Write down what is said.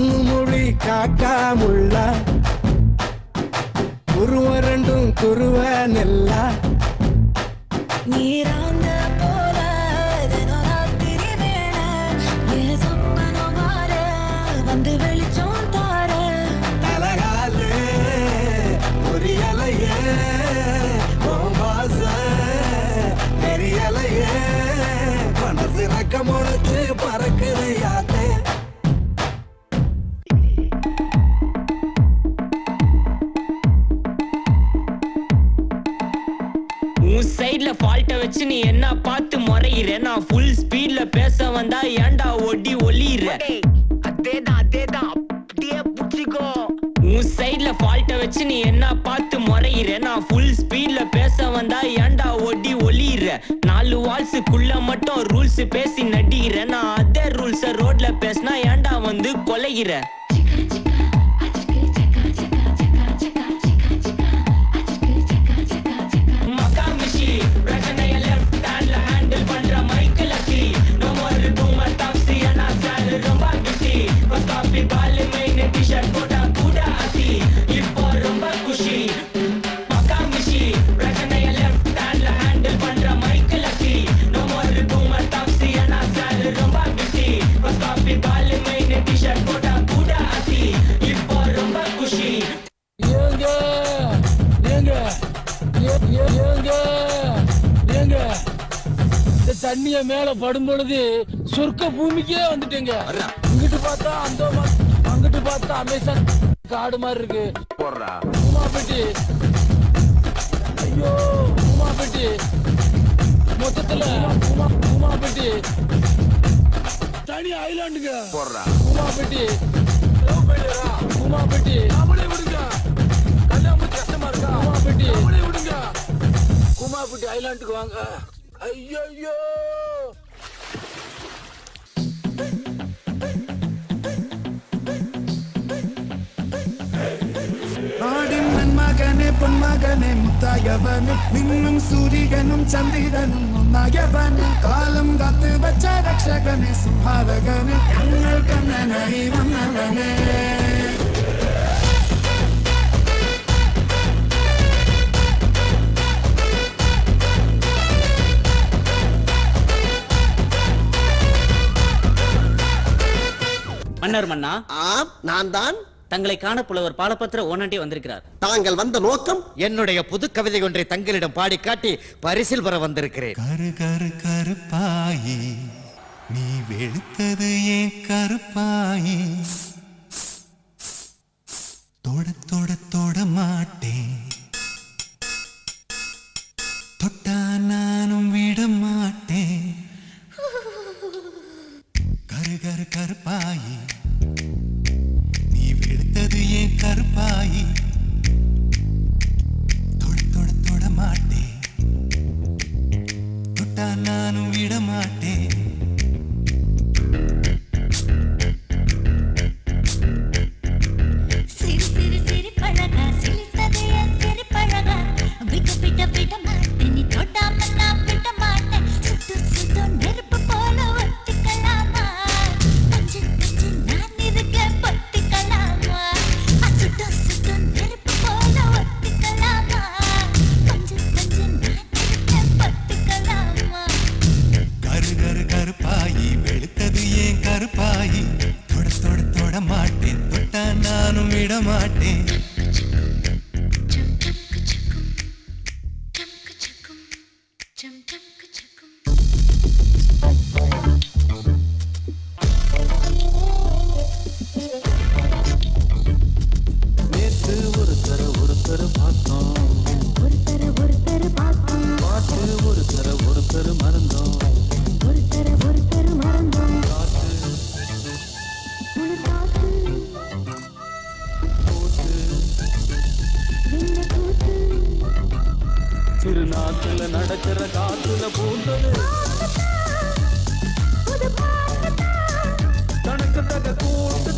கண்ணு மொழி காக்கா முள்ள குருவ ரெண்டும் குருவ நெல்லா நீராந்த போல ராத்திரி வேள ஏ சொப்பனோ மாற வந்து வெளிச்சம் தார தலகாலு பொரியலையே பாச தெரியலையே மனசு ரக்க முளைச்சு பறக்குது யாத்தே சைடுல ஃபால்ட்ட வச்சு நீ என்ன பார்த்து முறையிற நான் ஃபுல் ஸ்பீட்ல பேச வந்தா ஏன்டா ஒடி ஒளியிற அதேதான் அப்படியே புடிச்சிக்கோ உன் சைடுல ஃபால்ட்ட வச்சு நீ என்ன பார்த்து முறையிற நான் ஃபுல் ஸ்பீட்ல பேச வந்தா ஏன்டா ஒடி ஒளியிற 4 வால்ஸுக்குள்ள மட்டும் ரூல்ஸ் பேசி நடிகிற நான் அதே ரூல்ஸ ரோட்ல பேசினா ஏன்டா வந்து கொலைகிற தண்ணிய மேல படும் பொழுது சொர்க்க பூமிக்கே வந்துட்டேங்க. இங்கிட்டு பார்த்தா அந்த அங்கிட்டு பார்த்தா அமேசான் காடு மாதிரி இருக்கு. உமாபெட்டி ஐயோ உமாபெட்டி மொத்தத்துல உமாபெட்டி தனி ஐலாண்டுங்க. உமாபெட்டி உமாபெட்டி அவளே விடுங்க. கல்யாணம் கஷ்டமா இருக்கா? உமாபெட்டி அவளே விடுங்க. உமாபெட்டி ஐலாண்டுக்கு வாங்க. ஐயோ நாடின் மன்மகனே பொன்மகனே முத்தாயவனே மின்னும் சூரியனும் சந்திரனும் ஒன்னாயவனே காலம் காத்து வச்ச ரக்ஷகனே சுபாரகனே கண்ணல் கண்ணனை வந்தவனே மன்னர் மன்னா. ஆம், நான் தான். தங்களை காண புலவர் பாலபத்திர ஓனாண்டி வந்திருக்கிறார். தாங்கள் வந்த நோக்கம்? என்னுடைய புது கவிதை ஒன்றை தங்களிடம் பாடி காட்டி பரிசில் பெற வந்திருக்கிறேன். கரு கரு கருப்பாயி நீ வெளுத்தது ஏன் கருப்பாயி தொட தொட தொட மாட்டேன் தொட்டா நானும் விட மாட்டேன் கரு கரு கருப்பாயி நீ வெளுத்தது ஏன் கருப்பாயி தொட தொட தொட மாட்டேன் தொட்டா நானும் விட மாட்டேன் சிறு சிறு சிறு பழகா சிலித்தது என் சிறு பழகா விட்டு விட்ட விட மாட்டேன் நீ தொடாம நான் விட மாட்டேன் சுட்டு சுட்டு நெருப்பு போல ஒட்டிக்கலாமா பஞ்சு பஞ்சு நான் இருக்க பட்டிக்கலாமா சுட்டு சுட்டு நெருப்பு போல ஒட்டிக்கலாமா பஞ்சு பஞ்சு நான் இருக்க பட்டிக்கலாமா கரு கரு கருப்பாயி வெளுத்தது ஏன் கருப்பாயி தொட தொட தொட மாட்டேன் தொட்டா நானும் விட மாட்டேன் நேத்து ஒருத்தர் பார்த்தோம் ஒருத்தர் பார்த்தோம் பாட்டு ஒருத்தர் மறந்தோம் ஒருத்தர் மறந்தோம் திருநாட்டுல நடக்கிற காத்துல பூந்தது தனக்கு தக கூட்டு